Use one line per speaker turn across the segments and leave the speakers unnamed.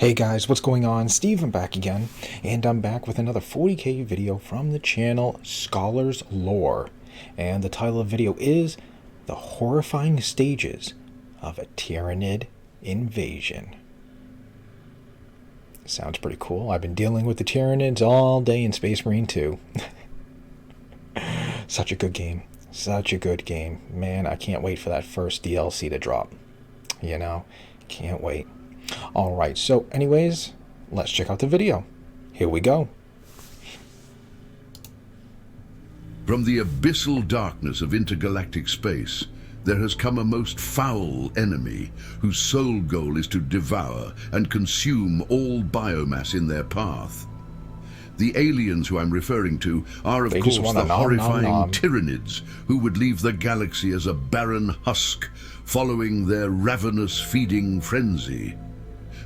Hey guys, what's going on? Steve, I'm back again, and I'm back with another 40k video from the channel Scholar's Lore. And the title of the video is The Horrifying Stages of a Tyranid Invasion. Sounds pretty cool. I've been dealing with the Tyranids all day in Space Marine 2. Such a good game. Such a good game. Man, I can't wait for that first DLC to drop. You know, can't wait. Alright, so anyways, let's check out the video. Here we go.
From the abyssal darkness of intergalactic space, there has come a most foul enemy whose sole goal is to devour and consume all biomass in their path. The aliens who I'm referring to are, of course, the horrifying Tyranids, who would leave the galaxy as a barren husk, following their ravenous feeding frenzy.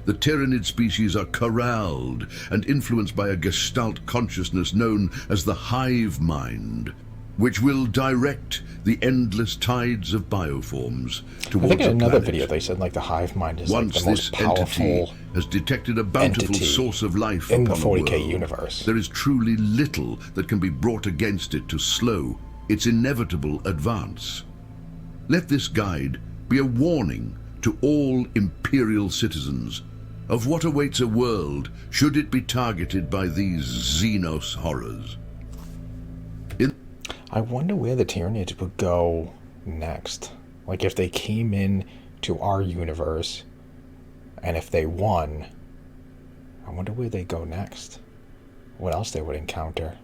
The Tyranid species are corralled and influenced by a gestalt consciousness known as the hive mind, which will direct the endless tides of bioforms towards
I think in another
planet.
video they said like the hive mind is
Once
like the most powerful
has detected a bountiful source of life
in the
upon
40k
the world,
universe.
there is truly little that can be brought against it to slow its inevitable advance. Let this guide be a warning to all Imperial citizens of what awaits a world should it be targeted by these Xenos horrors.
I wonder where the Tyranids would go next. Like if they came in to our universe and if they won, I wonder where they go next. What else they would encounter.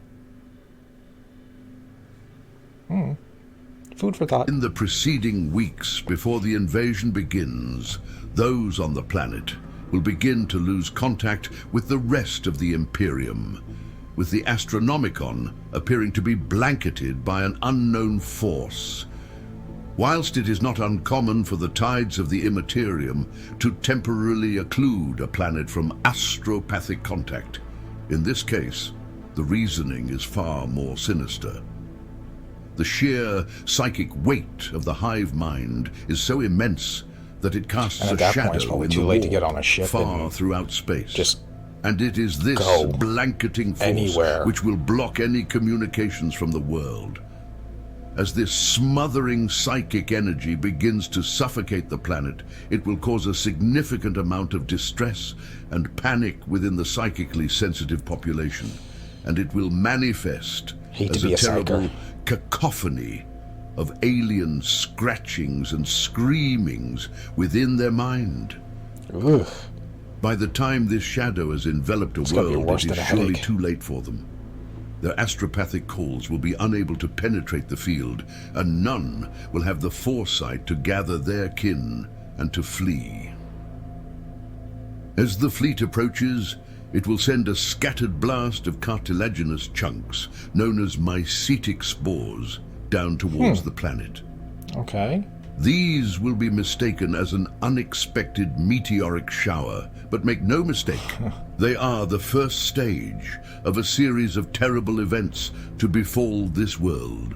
Food for thought.
In the preceding weeks before the invasion begins, those on the planet will begin to lose contact with the rest of the Imperium, with the Astronomicon appearing to be blanketed by an unknown force. Whilst it is not uncommon for the tides of the Immaterium to temporarily occlude a planet from astropathic contact, in this case, the reasoning is far more sinister. The sheer psychic weight of the hive mind is so immense that it casts a shadow in the
to get on a ship
far throughout space. And it is this blanketing force
anywhere
which will block any communications from the world. As this smothering psychic energy begins to suffocate the planet, it will cause a significant amount of distress and panic within the psychically sensitive population, and it will manifest as a terrible cacophony of alien scratchings and screamings within their mind.
Ugh.
By the time this shadow has enveloped a world, it is surely too late for them. Their astropathic calls will be unable to penetrate the field, and none will have the foresight to gather their kin and to flee. As the fleet approaches, it will send a scattered blast of cartilaginous chunks, known as mycetic spores, down towards the planet.
Okay.
These will be mistaken as an unexpected meteoric shower, but make no mistake, they are the first stage of a series of terrible events to befall this world.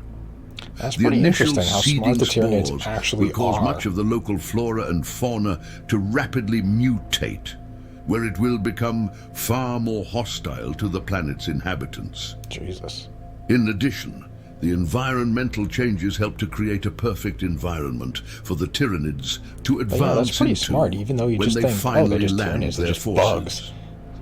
That's
the
pretty
initial
interesting how
seeding
smart the
spores
Tyranids actually
will cause
are.
much of the local flora and fauna to rapidly mutate, where it will become far more hostile to the planet's inhabitants.
Jesus.
In addition, the environmental changes help to create a perfect environment for the Tyranids to advance
that's pretty
into
smart, even though you
when
just
they
think,
finally
they're just
land
Tyranids,
their
they're just
forces.
bugs.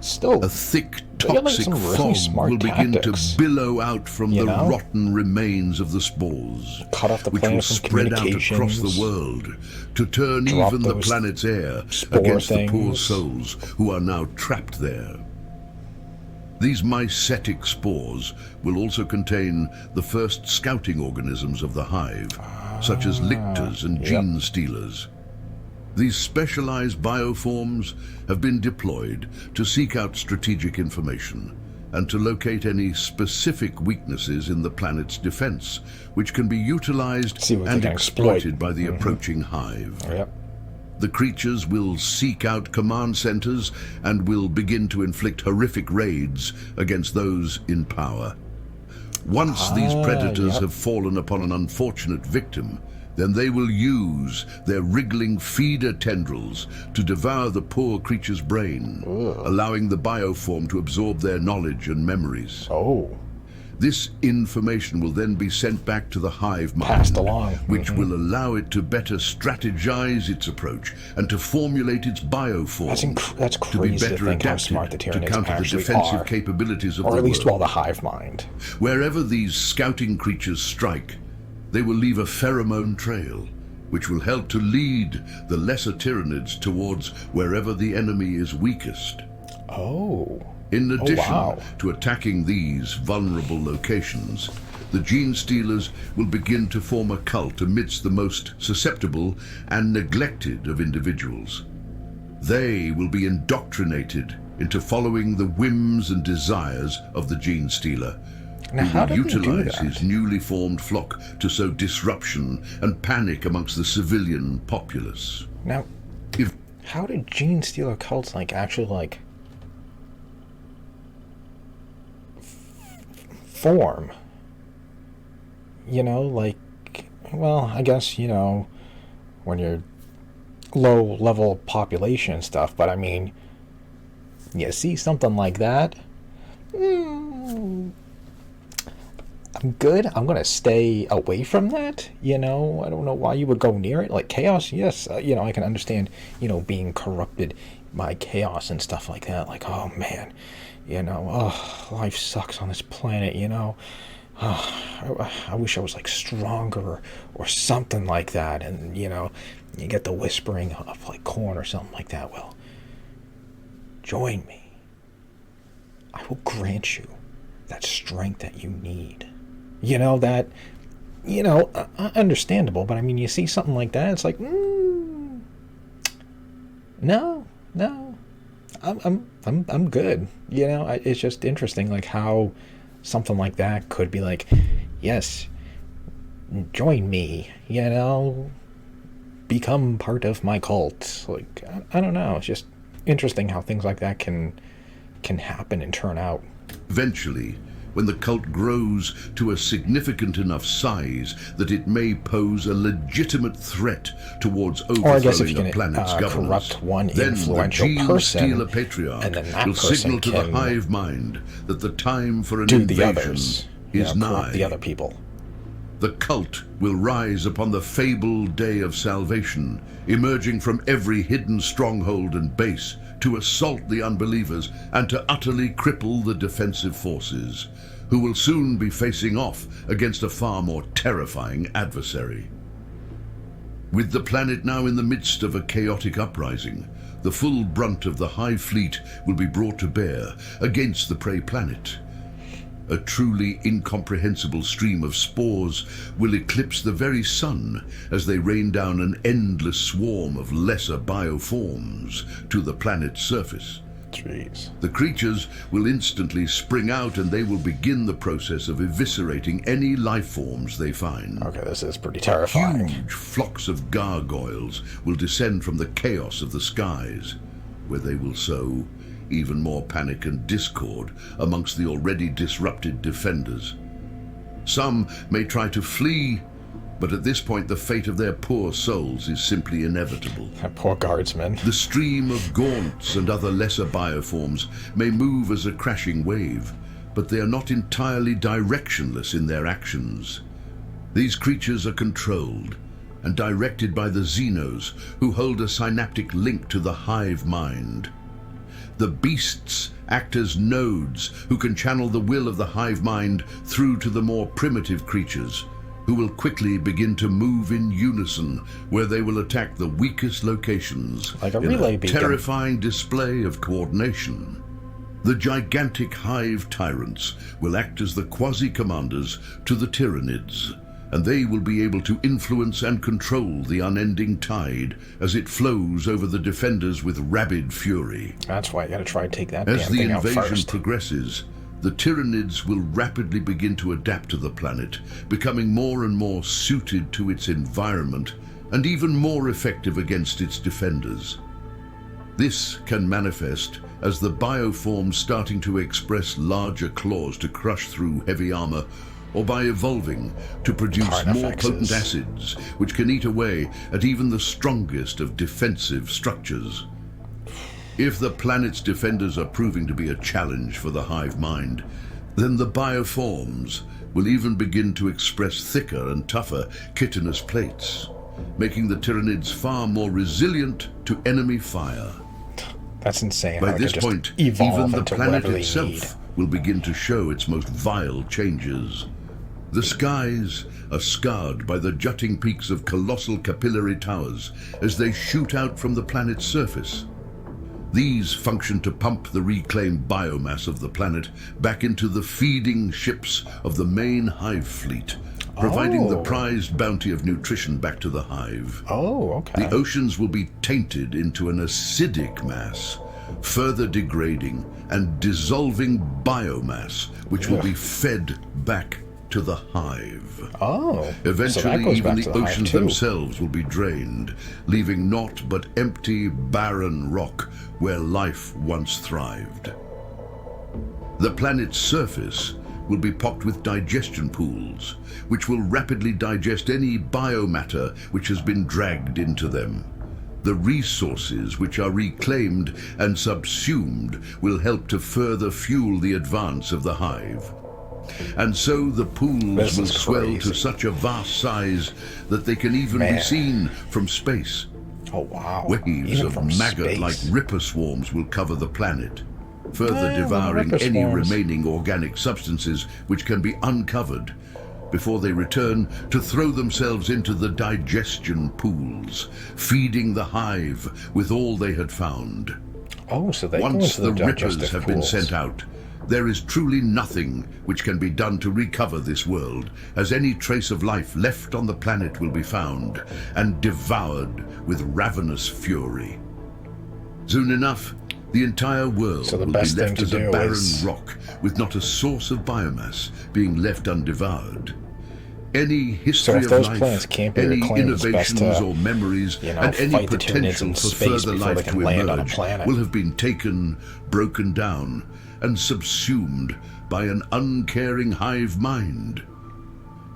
Still,
a thick,
they got, like,
toxic
some really
fog
smart
will begin
tactics,
to billow out from the
know?
rotten remains of the spores,
Cut off the
which will
planet from
spread out across
communications,
the world to turn
drop
even the
those
planet's air
spore
against the poor
things.
souls who are now trapped there. These mycetic spores will also contain the first scouting organisms of the hive, such as lictors and gene stealers. These specialized bioforms have been deployed to seek out strategic information and to locate any specific weaknesses in the planet's defense, which can be utilized and exploited by the approaching hive. The creatures will seek out command centers and will begin to inflict horrific raids against those in power. Once these predators have fallen upon an unfortunate victim, Then they will use their wriggling feeder tendrils to devour the poor creature's brain, allowing the bioform to absorb their knowledge and memories.
Oh.
This information will then be sent back to the hive mind,
Passed along.
which will allow it to better strategize its approach and to formulate its bioform.
That's
to be
crazy to
better
think how
adapted
smart the
to
Tyranids
counter the
actually
defensive
are.
capabilities of
Or
the
at least
world.
well, the hive mind.
Wherever these scouting creatures strike, they will leave a pheromone trail, which will help to lead the lesser Tyranids towards wherever the enemy is weakest.
Oh.
In addition
wow.
to attacking these vulnerable locations, the Gene Stealers will begin to form a cult amidst the most susceptible and neglected of individuals. They will be indoctrinated into following the whims and desires of the Gene Stealer,
Now, how
who will
did they do
utilize
that?
his newly formed flock to sow disruption and panic amongst the civilian populace.
Now,
If
how did Gene Stealer cults actually form? Well, I guess, when you're low level population stuff, but I mean, you see something like that, I'm good. I'm going to stay away from that. I don't know why you would go near it. Like chaos, yes, I can understand, being corrupted by chaos and stuff like that. Like, oh man, life sucks on this planet, I wish I was stronger or something like that. And, you get the whispering of corn or something like that. Well, join me. I will grant you that strength that you need. Understandable, but I mean, you see something like that, it's like, no, I'm good. It's just interesting, how something like that could be yes, join me, become part of my cult. I don't know. It's just interesting how things like that can happen and turn out.
eventually, when the cult grows to a significant enough size that it may pose a legitimate threat towards
Or I guess if
overthrowing
you
a planet's
can
governance,
corrupt one
then the
influential
Gene
person,
Stealer Patriarch
and then that
will
person
signal to the
can
hive mind that the time for an
do the
invasion
others,
is
corrupt
nigh.
the other people.
The cult will rise upon the fabled day of salvation, emerging from every hidden stronghold and base to assault the unbelievers and to utterly cripple the defensive forces, who will soon be facing off against a far more terrifying adversary. With the planet now in the midst of a chaotic uprising, the full brunt of the Hive Fleet will be brought to bear against the prey planet. A truly incomprehensible stream of spores will eclipse the very sun as they rain down an endless swarm of lesser bioforms to the planet's surface.
Jeez.
The creatures will instantly spring out and they will begin the process of eviscerating any life forms they find.
Okay, this is pretty terrifying.
Huge flocks of gargoyles will descend from the chaos of the skies, where they will sow even more panic and discord amongst the already disrupted defenders. Some may try to flee, but at this point the fate of their poor souls is simply inevitable.
That poor guardsman.
The stream of gaunts and other lesser bioforms may move as a crashing wave, but they are not entirely directionless in their actions. These creatures are controlled and directed by the Xenos, who hold a synaptic link to the hive mind. The beasts act as nodes who can channel the will of the hive mind through to the more primitive creatures, who will quickly begin to move in unison, where they will attack the weakest locations
Like a
in
relay
a
beacon.
terrifying display of coordination. The gigantic hive tyrants will act as the quasi-commanders to the Tyranids, and they will be able to influence and control the unending tide as it flows over the defenders with rabid fury.
That's why I gotta try and take that
As
damn
the
thing out
invasion
first.
progresses, the Tyranids will rapidly begin to adapt to the planet, becoming more and more suited to its environment and even more effective against its defenders. This can manifest as the bioforms starting to express larger claws to crush through heavy armor, or by evolving to produce more potent acids, which can eat away at even the strongest of defensive structures. If the planet's defenders are proving to be a challenge for the hive mind, then the bioforms will even begin to express thicker and tougher chitinous plates, making the Tyranids far more resilient to enemy fire.
That's insane.
By this point, even the planet itself will begin to show its most vile changes. The skies are scarred by the jutting peaks of colossal capillary towers as they shoot out from the planet's surface. These function to pump the reclaimed biomass of the planet back into the feeding ships of the main hive fleet, providing the prized bounty of nutrition back to the hive.
Oh, okay.
The oceans will be tainted into an acidic mass, further degrading and dissolving biomass, which will be fed back to the hive.
Oh,
eventually,
so
even the oceans themselves will be drained, leaving naught but empty, barren rock where life once thrived. The planet's surface will be pocked with digestion pools, which will rapidly digest any biomatter which has been dragged into them. The resources which are reclaimed and subsumed will help to further fuel the advance of the hive. And so the pools will swell to such a vast size that they can even be seen from space.
Oh, wow.
Waves of maggot-like ripper swarms will cover the planet, further devouring any remaining organic substances which can be uncovered before they return to throw themselves into the digestion pools, feeding the hive with all they had found.
Oh, so they
Once the rippers have been sent out, there is truly nothing which can be done to recover this world, as any trace of life left on the planet will be found and devoured with ravenous fury. Soon enough, the entire world will be left as a barren rock with not a source of biomass being left undevoured. Any history of life, any innovations or memories, and any potential for further life to emerge will have been taken, broken down, and subsumed by an uncaring hive mind.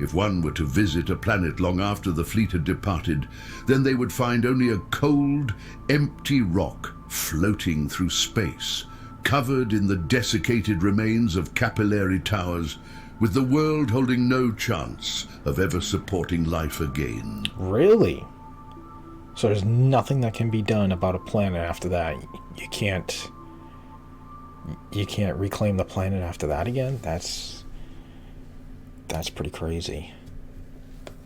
If one were to visit a planet long after the fleet had departed, then they would find only a cold, empty rock floating through space, covered in the desiccated remains of capillary towers, with the world holding no chance of ever supporting life again.
Really? So there's nothing that can be done about a planet after that? You can't reclaim the planet after that again? That's pretty crazy.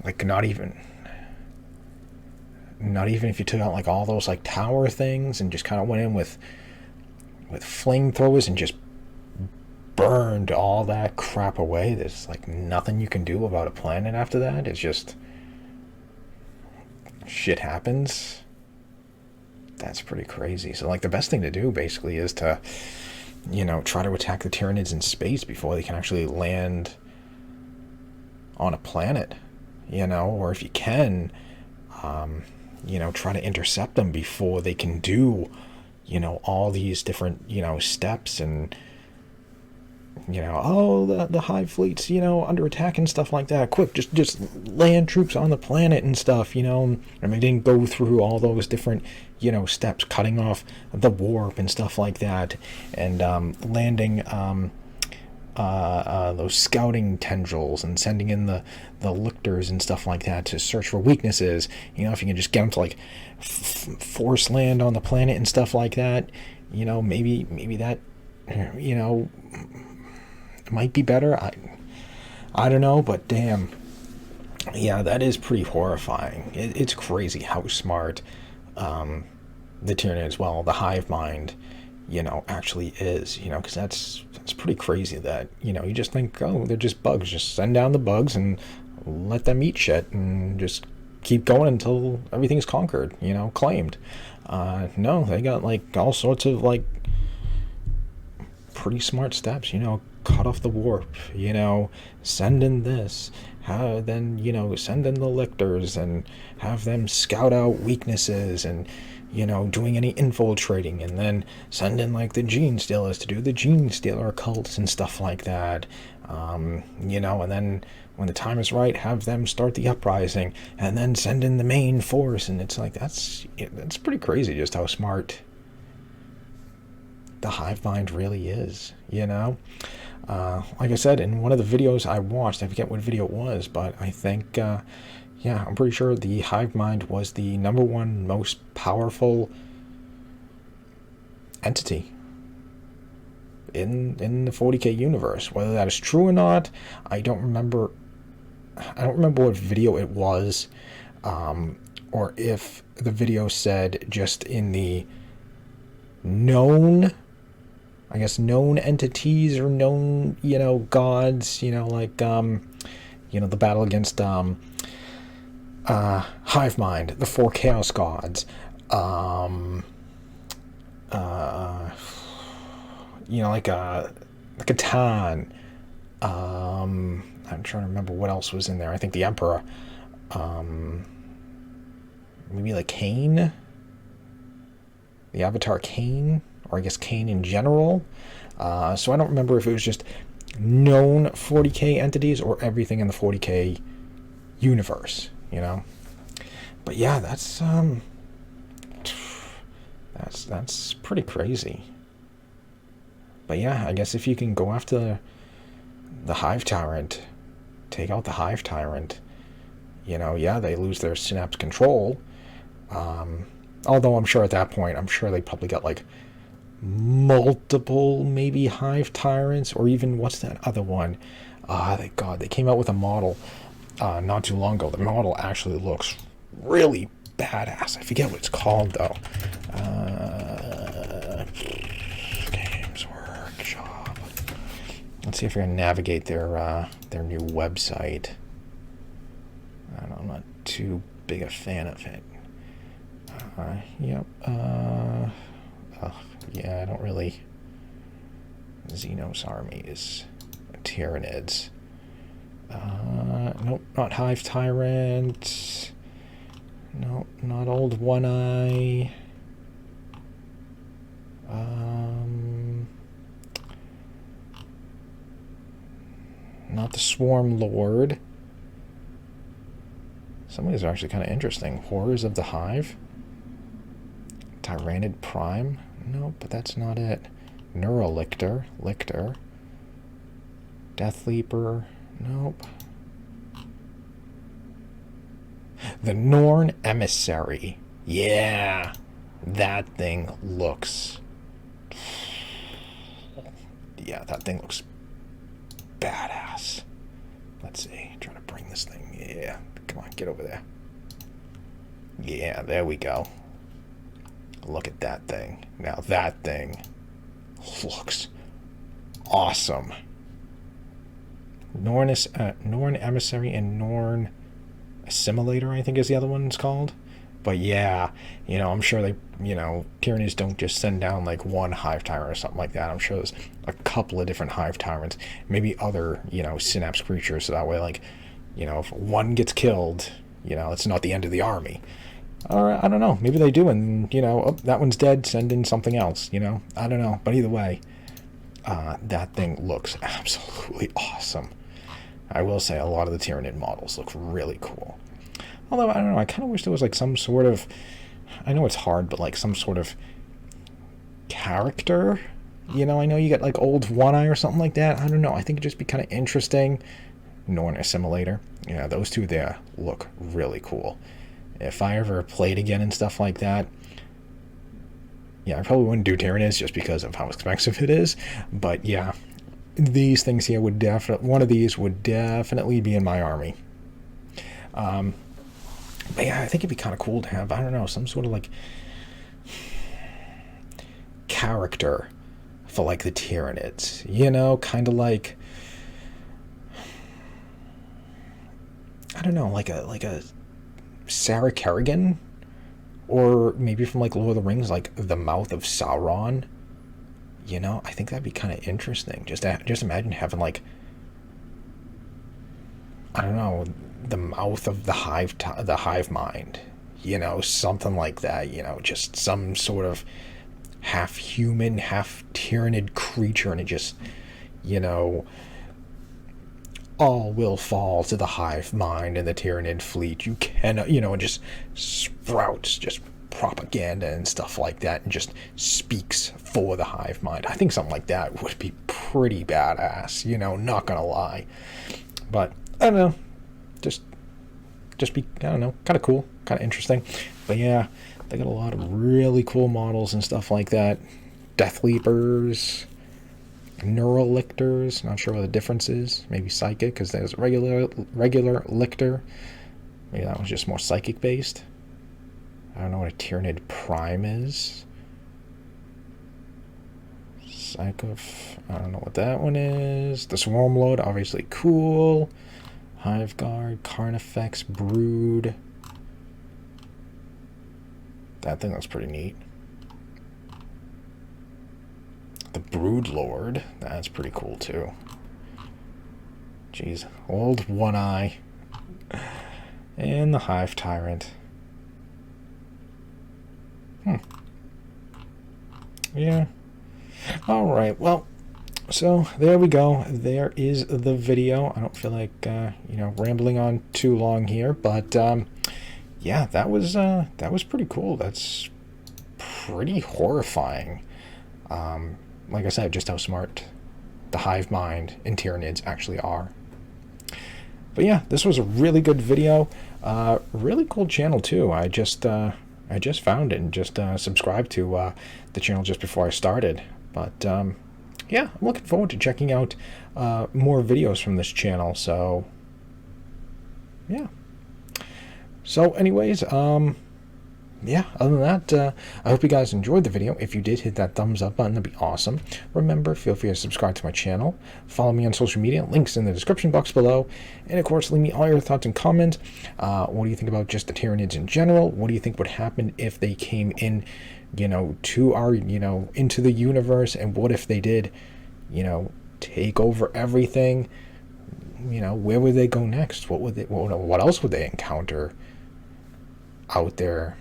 Like, not even if you took out like all those like tower things and just kind of went in with flamethrowers and just burned all that crap away. There's like nothing you can do about a planet after that. It's just shit happens. That's pretty crazy. So like the best thing to do basically is to, try to attack the Tyranids in space before they can actually land on a planet, or if you can, try to intercept them before they can do, all these different, steps and, the hive fleet's, under attack and stuff like that. Quick, just land troops on the planet and stuff, and they didn't go through all those different, steps, cutting off the warp and stuff like that, and landing those scouting tendrils and sending in the lictors and stuff like that to search for weaknesses. If you can just get them to like force land on the planet and stuff like that, maybe that, might be better. I don't know, but damn, yeah, that is pretty horrifying. It's crazy how smart the Tyranids, well, the hive mind, actually is, because that's pretty crazy that, you just think, oh, they're just bugs, just send down the bugs and let them eat shit and just keep going until everything's conquered, claimed. No, they got like all sorts of like pretty smart steps, cut off the warp, send in this, then, send in the lictors and have them scout out weaknesses and, doing any infiltrating, and then send in like the gene stealers to do the gene stealer cults and stuff like that. You know, and then when the time is right, have them start the uprising, and then send in the main force. And it's like, that's pretty crazy just how smart the hive mind really is, you know? Like I said, in one of the videos I watched, I forget what video it was, but I think, yeah, I'm pretty sure the hive mind was the #1 most powerful entity in the 40k universe. Whether that is true or not, I don't remember. I don't remember what video it was, or if the video said just in the known, I guess, known entities or known, you know, gods, you know, like, you know, the battle against hive mind, the 4 chaos gods, you know, like a Catan. I'm trying to remember what else was in there. I think the Emperor. Maybe like Cain. The Avatar Cain, or I guess Cain in general. So I don't remember if it was just known 40k entities or everything in the 40k universe, you know. But yeah, that's pretty crazy. But yeah, I guess if you can go after the Hive Tyrant, take out the Hive Tyrant, you know, yeah, they lose their synapse control. Although I'm sure at that point, I'm sure they probably got like multiple maybe Hive Tyrants, or even, what's that other one? They came out with a model not too long ago. The model actually looks really badass. I forget what it's called though. Games Workshop. Let's see if I can navigate their new website. I don't know, I'm not too big a fan of it. Yep. Yeah, I don't really. Xenos armies, Tyranids. Nope, not Hive Tyrant. Nope, not Old One Eye. Not the Swarm Lord. Some of these are actually kind of interesting. Horrors of the Hive. Tyranid Prime. Nope, but that's not it. Neurolictor. Lictor. Death Leaper. Nope. The Norn Emissary. Yeah. That thing looks... Yeah, that thing looks badass. Let's see. Trying to bring this thing. Yeah. Come on, get over there. Yeah, there we go. Look at that thing. Now that thing looks awesome. Norn Emissary and Norn Assimilator, I think is the other one it's called. But yeah, you know, I'm sure they, you know, Tyranids don't just send down like one Hive Tyrant or something like that. I'm sure there's a couple of different Hive Tyrants, maybe other, you know, synapse creatures, so that way, like, you know, if one gets killed, you know, it's not the end of the army. Or, I don't know, maybe they do, and, you know, oh, that one's dead, send in something else, you know? I don't know, but either way, that thing looks absolutely awesome. I will say a lot of the Tyranid models look really cool. Although, I don't know, I kind of wish there was, like, some sort of, I know it's hard, but, like, some sort of character, you know? I know you get, like, Old One Eye or something like that. I don't know, I think it'd just be kind of interesting. Norn Assimilator. Yeah, those two there look really cool. If I ever played again and stuff like that, yeah, I probably wouldn't do Tyranids just because of how expensive it is. But yeah, these things here would definitely, one of these would definitely be in my army. But yeah, I think it'd be kind of cool to have, I don't know, some sort of like character for like the Tyranids, you know, kind of like, I don't know, like a Sarah Kerrigan, or maybe from like Lord of the Rings, like the Mouth of Sauron. You know, I think that'd be kind of interesting. Just imagine having like, I don't know, the mouth of the hive mind. You know, something like that. You know, just some sort of half human, half Tyranid creature, and it just, you know, all will fall to the hive mind and the Tyranid fleet. You cannot, and just sprouts just propaganda and stuff like that, and just speaks for the hive mind. I think something like that would be pretty badass, not gonna lie. But I don't know, just be, I don't know, kind of cool, kind of interesting. But yeah, they got a lot of really cool models and stuff like that. Death Leapers, Neural Lictors, not sure what the difference is. Maybe Psychic, because there's a regular Lictor. Maybe that was just more Psychic based. I don't know what a Tyranid Prime is. Psycho, I don't know what that one is. The Swarm Lord, obviously cool. Hive Guard, Carnifex, Brood. That thing looks pretty neat. The Brood Lord, that's pretty cool too. Jeez, old One Eye. And the Hive Tyrant. Yeah. Alright, well, so there we go. There is the video. I don't feel like, rambling on too long here, but yeah, that was pretty cool. That's pretty horrifying. Like I said, just how smart the hive mind and Tyranids actually are. But yeah, this was a really good video. Really cool channel too. I just found it and just subscribed to the channel just before I started. But yeah, I'm looking forward to checking out more videos from this channel. So yeah. So anyways, yeah, other than that, I hope you guys enjoyed the video. If you did, hit that thumbs up button. That'd be awesome. Remember, feel free to subscribe to my channel. Follow me on social media. Links in the description box below. And, of course, leave me all your thoughts and comments. What do you think about just the Tyranids in general? What do you think would happen if they came in, to our, into the universe? And what if they did, take over everything? Where would they go next? What else would they encounter out there?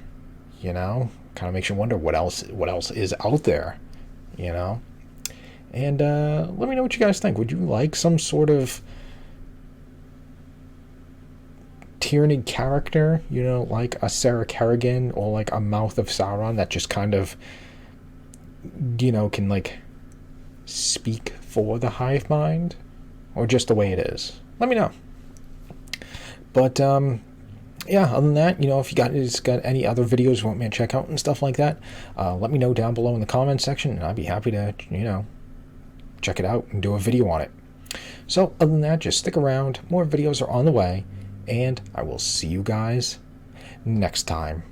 Kind of makes you wonder what else is out there, And let me know what you guys think. Would you like some sort of Tyranid character, like a Sarah Kerrigan or like a Mouth of Sauron that just kind of, can like speak for the hive mind, or just the way it is? Let me know. But yeah, other than that, if you guys got any other videos you want me to check out and stuff like that, let me know down below in the comments section, and I'd be happy to, check it out and do a video on it. So, other than that, just stick around. More videos are on the way, and I will see you guys next time.